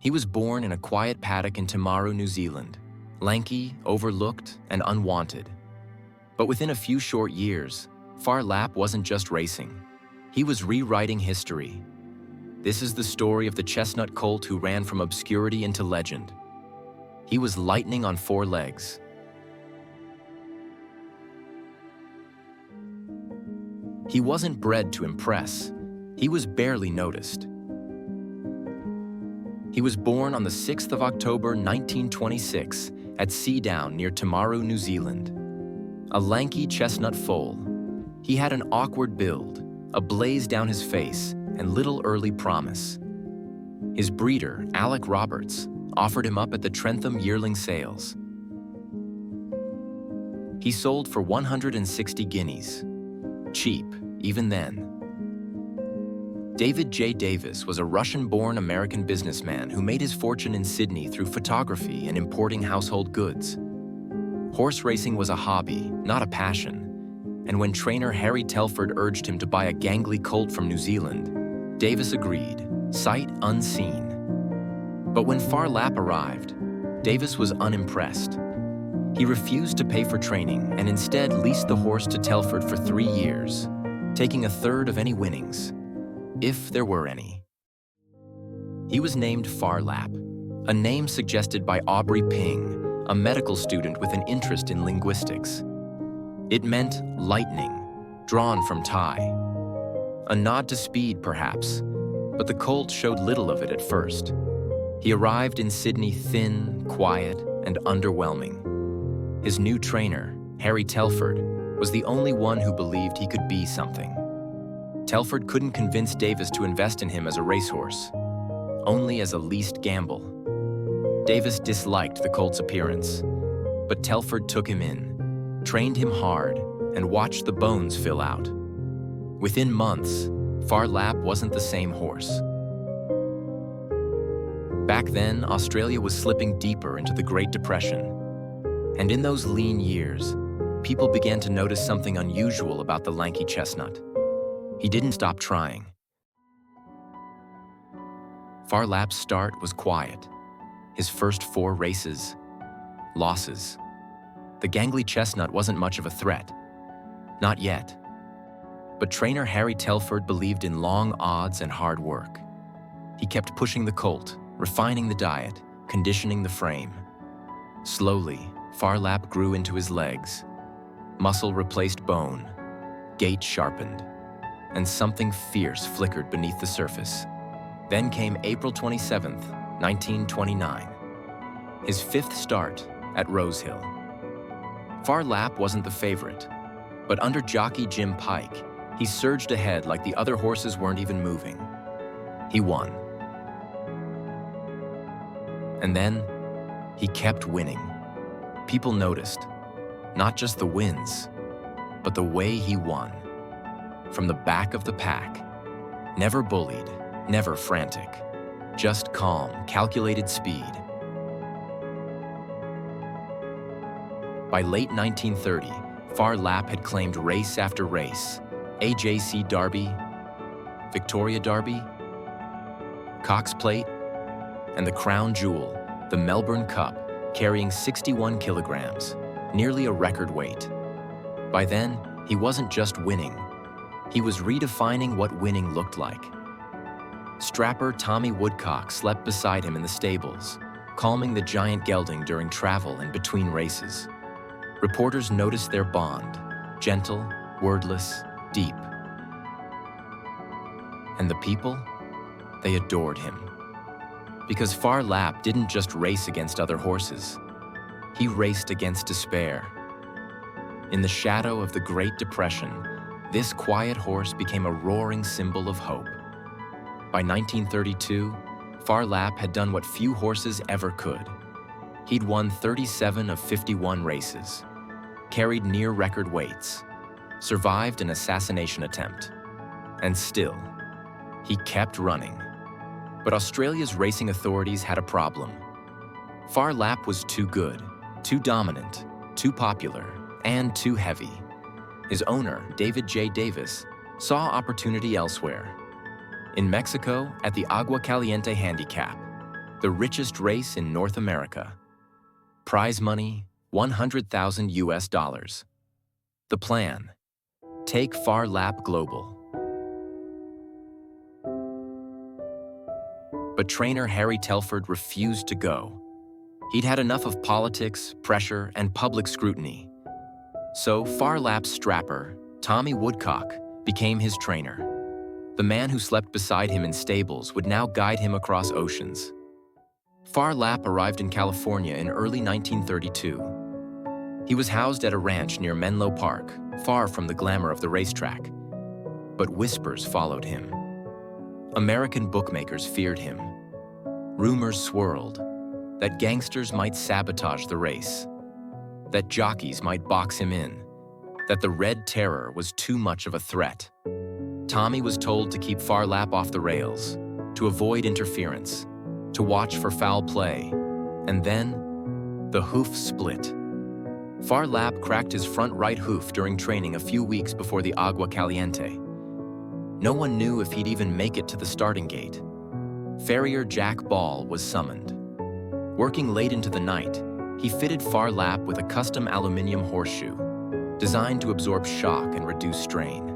He was born in a quiet paddock in Timaru, New Zealand, lanky, overlooked, and unwanted. But within a few short years, Phar Lap wasn't just racing. He was rewriting history. This is the story of the chestnut colt who ran from obscurity into legend. He was lightning on four legs. He wasn't bred to impress. He was barely noticed. He was born on the 6th of October, 1926, at Seadown near Timaru, New Zealand. A lanky chestnut foal. He had an awkward build, a blaze down his face, and little early promise. His breeder, Alec Roberts, offered him up at the Trentham yearling sales. He sold for 160 guineas. Cheap, even then. David J. Davis was a Russian-born American businessman who made his fortune in Sydney through photography and importing household goods. Horse racing was a hobby, not a passion, and when trainer Harry Telford urged him to buy a gangly colt from New Zealand, Davis agreed, sight unseen. But when Phar Lap arrived, Davis was unimpressed. He refused to pay for training and instead leased the horse to Telford for 3 years, taking 1/3 of any winnings, if there were any. He was named Phar Lap, a name suggested by Aubrey Ping, a medical student with an interest in linguistics. It meant lightning, drawn from Thai. A nod to speed, perhaps, but the colt showed little of it at first. He arrived in Sydney thin, quiet, and underwhelming. His new trainer, Harry Telford, was the only one who believed he could be something. Telford couldn't convince Davis to invest in him as a racehorse, only as a leased gamble. Davis disliked the colt's appearance, but Telford took him in, trained him hard, and watched the bones fill out. Within months, Phar Lap wasn't the same horse. Back then, Australia was slipping deeper into the Great Depression. And in those lean years, people began to notice something unusual about the lanky chestnut. He didn't stop trying. Phar Lap's start was quiet. His first 4 races, losses. The gangly chestnut wasn't much of a threat. Not yet. But trainer Harry Telford believed in long odds and hard work. He kept pushing the colt, refining the diet, conditioning the frame. Slowly, Phar Lap grew into his legs. Muscle replaced bone, gait sharpened, and something fierce flickered beneath the surface. Then came April 27th, 1929. His 5th start at Rosehill. Phar Lap wasn't the favorite, but under jockey Jim Pike, he surged ahead like the other horses weren't even moving. He won. And then, he kept winning. People noticed, not just the wins, but the way he won. From the back of the pack, never bullied, never frantic, just calm, calculated speed. By late 1930, Phar Lap had claimed race after race, AJC Derby, Victoria Derby, Cox Plate, and the crown jewel, the Melbourne Cup, carrying 61 kilograms, nearly a record weight. By then, he wasn't just winning. He was redefining what winning looked like. Strapper Tommy Woodcock slept beside him in the stables, calming the giant gelding during travel and between races. Reporters noticed their bond, gentle, wordless, deep. And the people? They adored him. Because Phar Lap didn't just race against other horses. He raced against despair. In the shadow of the Great Depression, this quiet horse became a roaring symbol of hope. By 1932, Phar Lap had done what few horses ever could. He'd won 37 of 51 races, carried near record weights, survived an assassination attempt, and still, he kept running. But Australia's racing authorities had a problem. Phar Lap was too good, too dominant, too popular, and too heavy. His owner, David J. Davis, saw opportunity elsewhere. In Mexico, at the Agua Caliente Handicap, the richest race in North America. Prize money, $100,000. The plan: take Phar Lap global. But trainer Harry Telford refused to go. He'd had enough of politics, pressure, and public scrutiny. So Phar Lap's strapper, Tommy Woodcock, became his trainer. The man who slept beside him in stables would now guide him across oceans. Phar Lap arrived in California in early 1932. He was housed at a ranch near Menlo Park, far from the glamour of the racetrack. But whispers followed him. American bookmakers feared him. Rumors swirled that gangsters might sabotage the race, that jockeys might box him in, that the Red Terror was too much of a threat. Tommy was told to keep Phar Lap off the rails, to avoid interference, to watch for foul play, and then the hoof split. Phar Lap cracked his front right hoof during training a few weeks before the Agua Caliente. No one knew if he'd even make it to the starting gate. Farrier Jack Ball was summoned. Working late into the night, he fitted Phar Lap with a custom aluminum horseshoe, designed to absorb shock and reduce strain.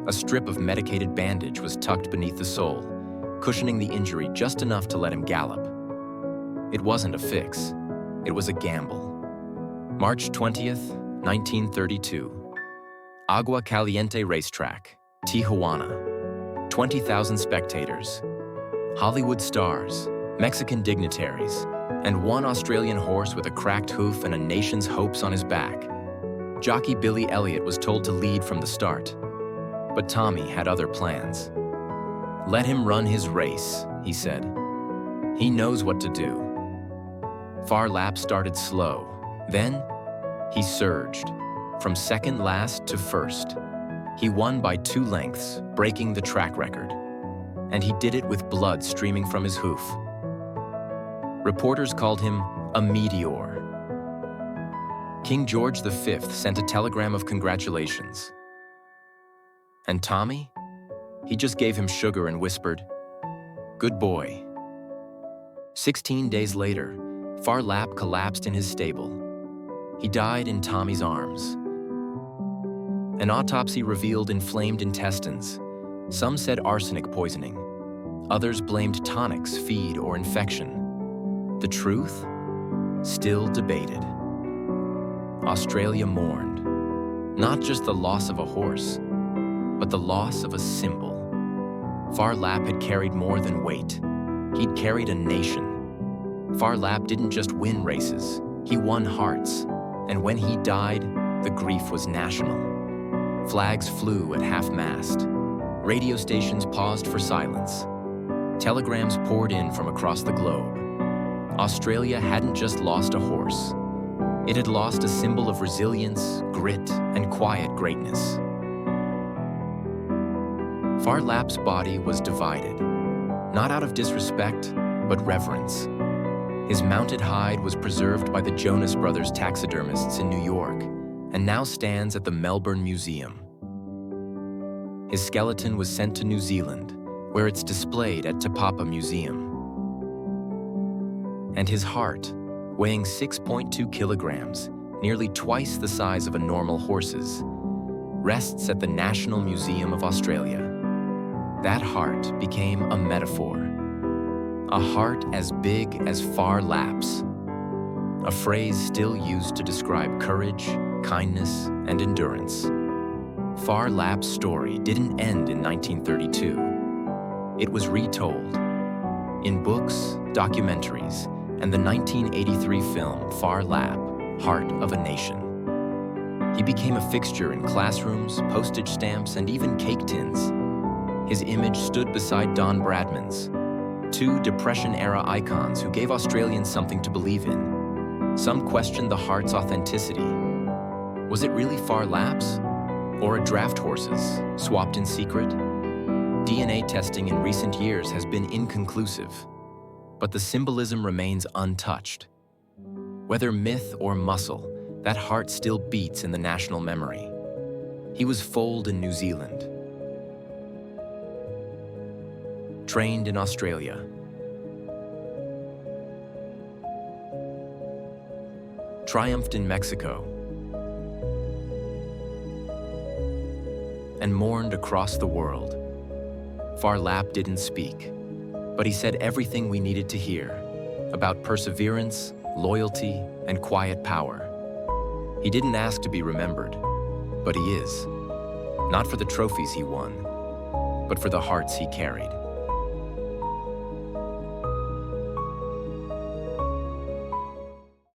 A strip of medicated bandage was tucked beneath the sole, cushioning the injury just enough to let him gallop. It wasn't a fix, it was a gamble. March 20th, 1932. Agua Caliente Racetrack, Tijuana. 20,000 spectators. Hollywood stars, Mexican dignitaries, and one Australian horse with a cracked hoof and a nation's hopes on his back. Jockey Billy Elliott was told to lead from the start. But Tommy had other plans. "Let him run his race," he said. "He knows what to do." Phar Lap started slow. Then, he surged, from second last to first. He won by 2 lengths, breaking the track record. And he did it with blood streaming from his hoof. Reporters called him a meteor. King George V sent a telegram of congratulations. And Tommy? He just gave him sugar and whispered, "Good boy." 16 days later, Phar Lap collapsed in his stable. He died in Tommy's arms. An autopsy revealed inflamed intestines. Some said arsenic poisoning. Others blamed tonics, feed, or infection. The truth? Still debated. Australia mourned. Not just the loss of a horse, but the loss of a symbol. Phar Lap had carried more than weight. He'd carried a nation. Phar Lap didn't just win races, he won hearts. And when he died, the grief was national. Flags flew at half-mast. Radio stations paused for silence. Telegrams poured in from across the globe. Australia hadn't just lost a horse. It had lost a symbol of resilience, grit, and quiet greatness. Phar Lap's body was divided, not out of disrespect, but reverence. His mounted hide was preserved by the Jonas Brothers taxidermists in New York, and now stands at the Melbourne Museum. His skeleton was sent to New Zealand, where it's displayed at Te Papa Museum. And his heart, weighing 6.2 kilograms, nearly twice the size of a normal horse's, rests at the National Museum of Australia. That heart became a metaphor. A heart as big as Phar Lap's. A phrase still used to describe courage, kindness, and endurance. Phar Lap's story didn't end in 1932. It was retold in books, documentaries, and the 1983 film Phar Lap, Heart of a Nation. He became a fixture in classrooms, postage stamps, and even cake tins. His image stood beside Don Bradman's, 2 Depression-era icons who gave Australians something to believe in. Some questioned the heart's authenticity. Was it really Phar Lap's? Or a draft horse's, swapped in secret? DNA testing in recent years has been inconclusive, but the symbolism remains untouched. Whether myth or muscle, that heart still beats in the national memory. He was foaled in New Zealand, trained in Australia, triumphed in Mexico, and mourned across the world. Phar Lap didn't speak, but he said everything we needed to hear about perseverance, loyalty, and quiet power. He didn't ask to be remembered, but he is. Not for the trophies he won, but for the hearts he carried.